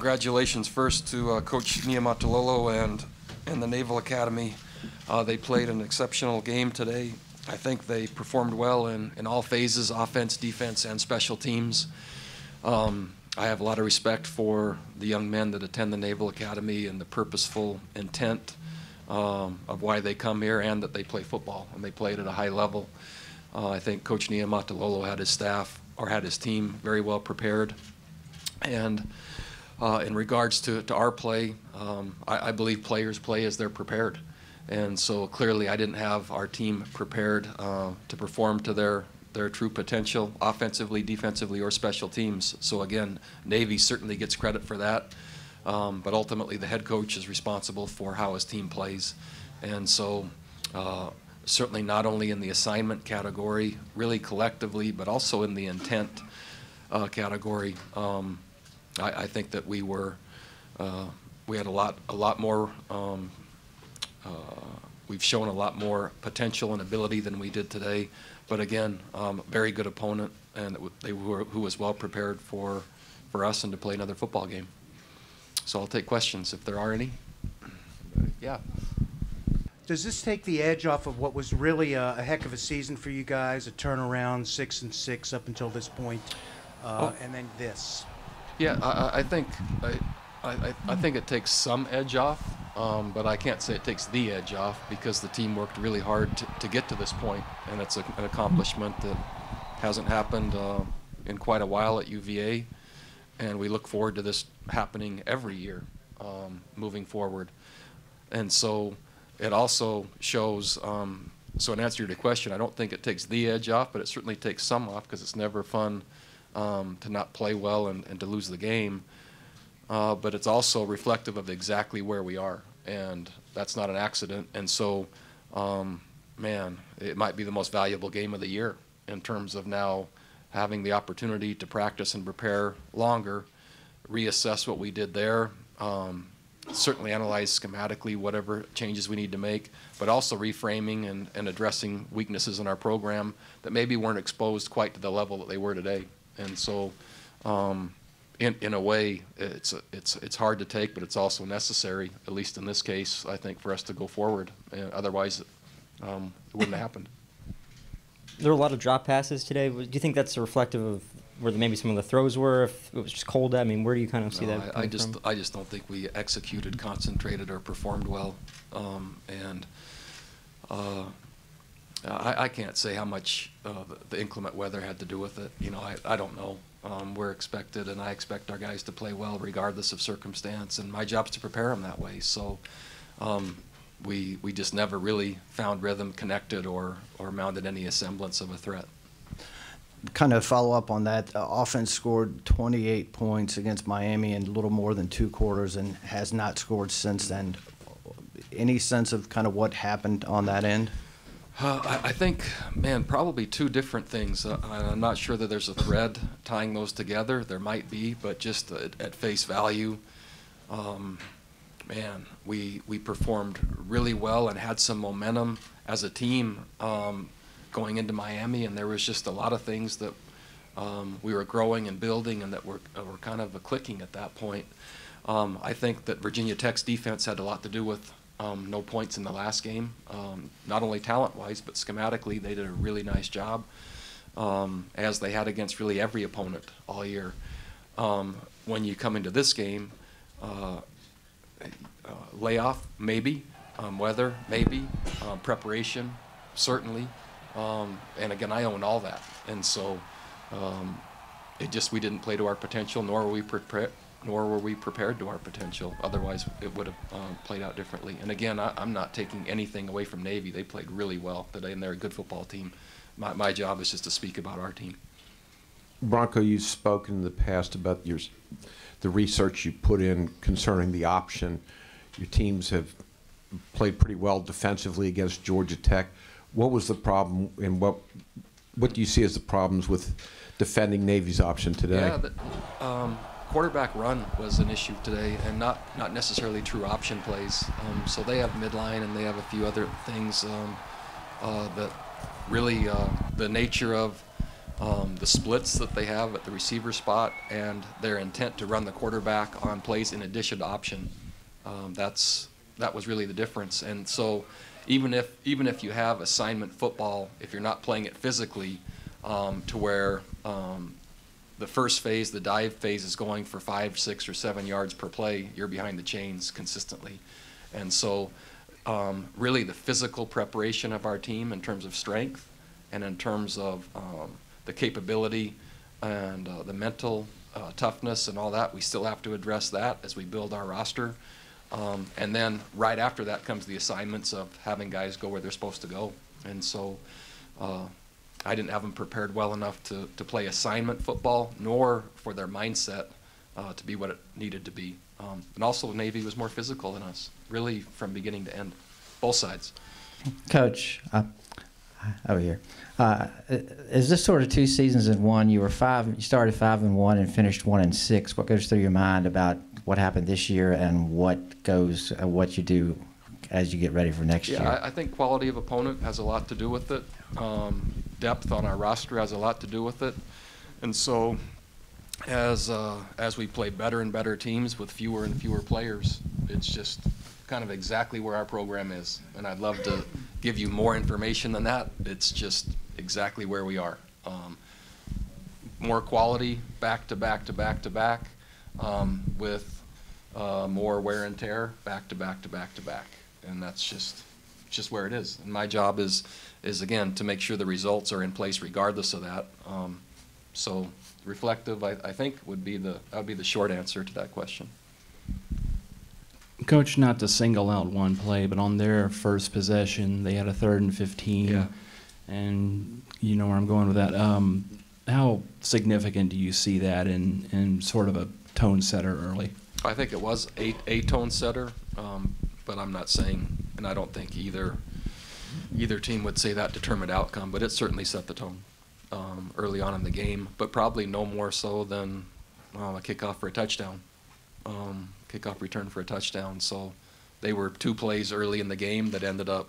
Congratulations first to Coach Niumatalolo and the Naval Academy. They played an exceptional game today. I think they performed well in all phases, offense, defense, and special teams. I have a lot of respect for the young men that attend the Naval Academy and the purposeful intent of why they come here and that they play football, and they played at a high level. I think Coach Niumatalolo had his staff, or had his team, very well prepared. And in regards to our play, I believe players play as they're prepared. And so clearly I didn't have our team prepared to perform to their true potential, offensively, defensively, or special teams. So again, Navy certainly gets credit for that. But ultimately the head coach is responsible for how his team plays. And so certainly not only in the assignment category, really collectively, but also in the intent category. I think that we had a lot more, we've shown a lot more potential and ability than we did today. But again, very good opponent, and who was well prepared for us and to play another football game. So I'll take questions if there are any. Yeah. Does this take the edge off of what was really a heck of a season for you guys, a turnaround, 6-6 up until this point, and then this? Yeah, I think it takes some edge off, but I can't say it takes the edge off, because the team worked really hard to get to this point, and it's an accomplishment that hasn't happened in quite a while at UVA, and we look forward to this happening every year moving forward. And so it also shows, so in answer to your question, I don't think it takes the edge off, but it certainly takes some off, because it's never fun to not play well and to lose the game. But it's also reflective of exactly where we are, and that's not an accident. And so, man, it might be the most valuable game of the year in terms of now having the opportunity to practice and prepare longer, reassess what we did there, certainly analyze schematically whatever changes we need to make, but also reframing and addressing weaknesses in our program that maybe weren't exposed quite to the level that they were today. And so, in a way, it's hard to take, but it's also necessary, at least in this case, I think, for us to go forward. Otherwise, it wouldn't have happened. There were a lot of drop passes today. Do you think that's reflective of where maybe some of the throws were, if it was just cold? I mean, where do you kind of see that I just don't think we executed, concentrated, or performed well. I can't say how much the inclement weather had to do with it. You know, I don't know. We're expected, and I expect our guys to play well regardless of circumstance, and my job is to prepare them that way. So we just never really found rhythm, connected, or mounted any semblance of a threat. Kind of follow up on that, offense scored 28 points against Miami in a little more than 2 quarters and has not scored since then. Any sense of kind of what happened on that end? I think, man, probably 2 different things. I'm not sure that there's a thread tying those together. There might be, but just at face value, man, we performed really well and had some momentum as a team going into Miami, and there was just a lot of things that we were growing and building and that were kind of clicking at that point. I think that Virginia Tech's defense had a lot to do with no points in the last game, not only talent-wise, but schematically they did a really nice job, as they had against really every opponent all year. When you come into this game, layoff, maybe, weather, maybe, preparation, certainly. And again, I own all that, and so we didn't play to our potential, nor were we prepared to our potential. Otherwise, it would have played out differently. And again, I'm not taking anything away from Navy. They played really well today, and they're a good football team. My job is just to speak about our team. Bronco, you've spoken in the past about the research you put in concerning the option. Your teams have played pretty well defensively against Georgia Tech. What was the problem, and what do you see as the problems with defending Navy's option today? Yeah, quarterback run was an issue today, and not necessarily true option plays. So they have midline, and they have a few other things that really the nature of the splits that they have at the receiver spot and their intent to run the quarterback on plays in addition to option. That was really the difference. And so even if you have assignment football, if you're not playing it physically, to where the first phase, the dive phase, is going for 5, 6, or 7 yards per play, you're behind the chains consistently. And so really the physical preparation of our team in terms of strength and in terms of the capability and the mental toughness and all that, we still have to address that as we build our roster. And then right after that comes the assignments of having guys go where they're supposed to go. And so I didn't have them prepared well enough to play assignment football, nor for their mindset to be what it needed to be. And also Navy was more physical than us, really from beginning to end, both sides. Coach, over here, is this sort of 2 seasons in one? You started 5-1 and finished 1-6. What goes through your mind about what happened this year and what you do as you get ready for next year? Yeah, I think quality of opponent has a lot to do with it. Depth on our roster has a lot to do with it. And so as we play better and better teams with fewer and fewer players, it's just kind of exactly where our program is. And I'd love to give you more information than that. It's just exactly where we are. More quality back to back to back to back, with more wear and tear back to back to back to back. And that's just where it is. And my job is again to make sure the results are in place regardless of that. So reflective, I think, would be the short answer to that question. Coach, not to single out one play, but on their first possession, they had a 3rd and 15. Yeah. And you know where I'm going with that. How significant do you see that in sort of a tone setter early? I think it was a tone setter, but I'm not saying, and I don't think either team would say that determined outcome, but it certainly set the tone early on in the game, but probably no more so than a kickoff for a touchdown, kickoff return for a touchdown. So they were 2 plays early in the game that ended up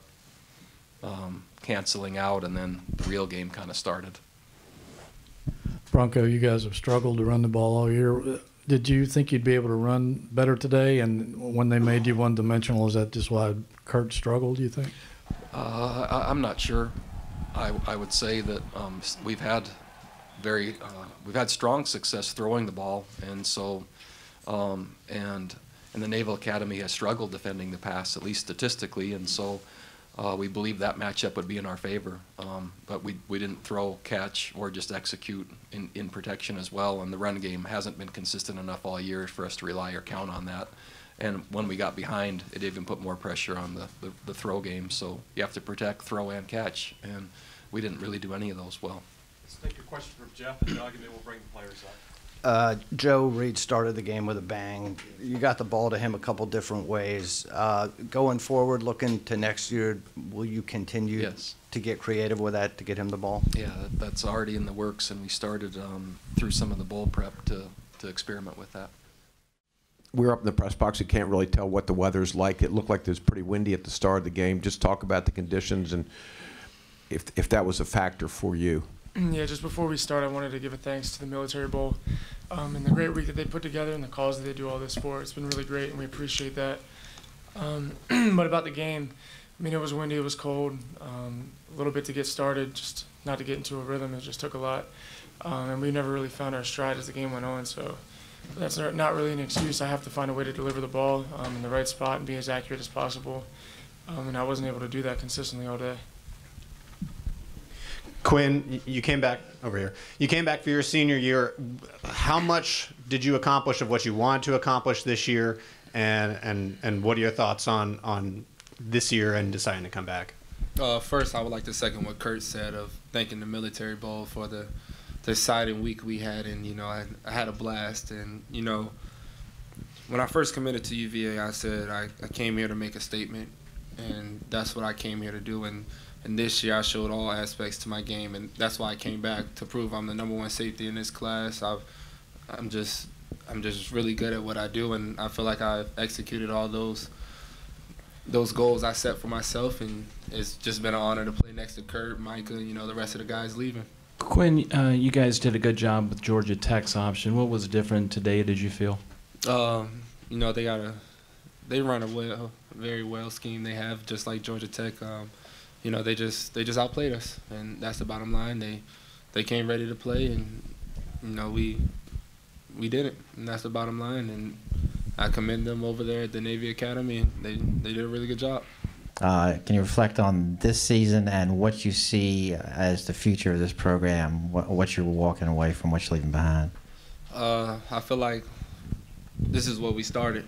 canceling out, and then the real game kind of started. Bronco, you guys have struggled to run the ball all year. Did you think you'd be able to run better today? And when they made you one-dimensional, is that just why Kurt struggled, do you think? I'm not sure. I would say that we've had strong success throwing the ball, and so and the Naval Academy has struggled defending the pass, at least statistically, and so we believe that matchup would be in our favor. But we didn't throw, catch, or just execute in protection as well, and the run game hasn't been consistent enough all year for us to rely or count on that. And when we got behind, it even put more pressure on the throw game. So you have to protect, throw, and catch, and we didn't really do any of those well. Let's take a question from Jeff and Doug, and then we'll bring the players up. Joe Reed started the game with a bang. You got the ball to him a couple different ways. Going forward, looking to next year, will you continue Yes. to get creative with that to get him the ball? Yeah, that's already in the works, and we started through some of the bowl prep to experiment with that. We're up in the press box. You can't really tell what the weather's like. It looked like it was pretty windy at the start of the game. Just talk about the conditions and if that was a factor for you. Yeah, just before we start, I wanted to give a thanks to the Military Bowl and the great week that they put together and the cause that they do all this for. It's been really great, and we appreciate that. But about the game, I mean, it was windy, it was cold, a little bit to get started, just not to get into a rhythm. It just took a lot. And we never really found our stride as the game went on, so that's not really an excuse. I have to find a way to deliver the ball in the right spot and be as accurate as possible. And I wasn't able to do that consistently all day. Quinn, you came back over here. You came back for your senior year. How much did you accomplish of what you wanted to accomplish this year, and what are your thoughts on this year and deciding to come back? First, I would like to second what Kurt said of thanking the Military Bowl for the exciting week we had, and you know, I had a blast. And you know, when I first committed to UVA, I said I came here to make a statement, and that's what I came here to do. And this year I showed all aspects to my game, and that's why I came back, to prove I'm the #1 safety in this class. I'm just really good at what I do, and I feel like I've executed all those goals I set for myself, and it's just been an honor to play next to Kurt, Micah, you know, the rest of the guys leaving. Quinn, you guys did a good job with Georgia Tech's option. What was different today, did you feel? You know, they run a very well scheme. They have, just like Georgia Tech. You know, they just outplayed us, and that's the bottom line. They came ready to play, and you know, we didn't, and that's the bottom line. And I commend them over there at the Navy Academy, and they did a really good job. Can you reflect on this season and what you see as the future of this program, what you're walking away from, what you're leaving behind? I feel like this is what we started.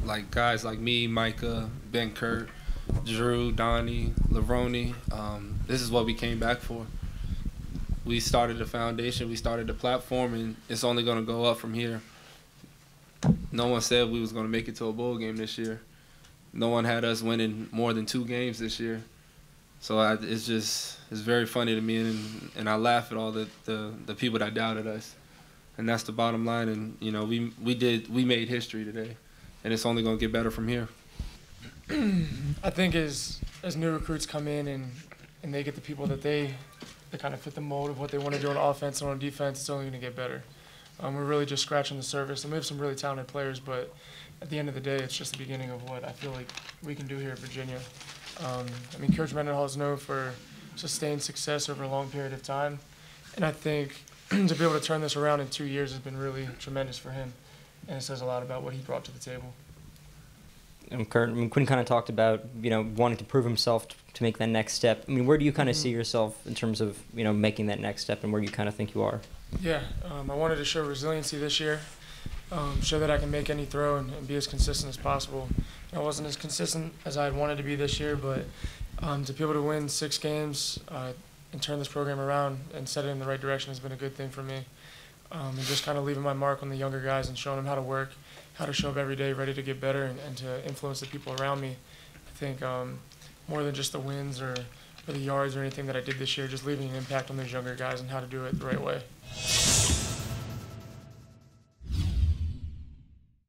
Like guys like me, Micah, Ben Kurt, Drew, Donnie, Lavroni, this is what we came back for. We started the foundation, we started the platform, and it's only going to go up from here. No one said we was going to make it to a bowl game this year. No one had us winning more than 2 games this year. So it's very funny to me, and I laugh at all the people that doubted us. And that's the bottom line. And you know, we made history today, and it's only going to get better from here. I think as new recruits come in and they get the people that they kind of fit the mold of what they want to do on offense and on defense, it's only going to get better. We're really just scratching the surface, and we have some really talented players, but at the end of the day, it's just the beginning of what I feel like we can do here at Virginia. I mean, Coach Mendenhall is known for sustained success over a long period of time, and I think to be able to turn this around in 2 years has been really tremendous for him, and it says a lot about what he brought to the table. And Quinn kind of talked about, you know, wanting to prove himself to make that next step. I mean, where do you kind of see yourself in terms of, you know, making that next step, and where do you kind of think you are? Yeah, I wanted to show resiliency this year, show that I can make any throw and be as consistent as possible. I wasn't as consistent as I had wanted to be this year, but to be able to win 6 games and turn this program around and set it in the right direction has been a good thing for me. And just kind of leaving my mark on the younger guys and showing them how to work, how to show up every day ready to get better and to influence the people around me. I think more than just the wins or the yards or anything that I did this year, just leaving an impact on those younger guys and how to do it the right way.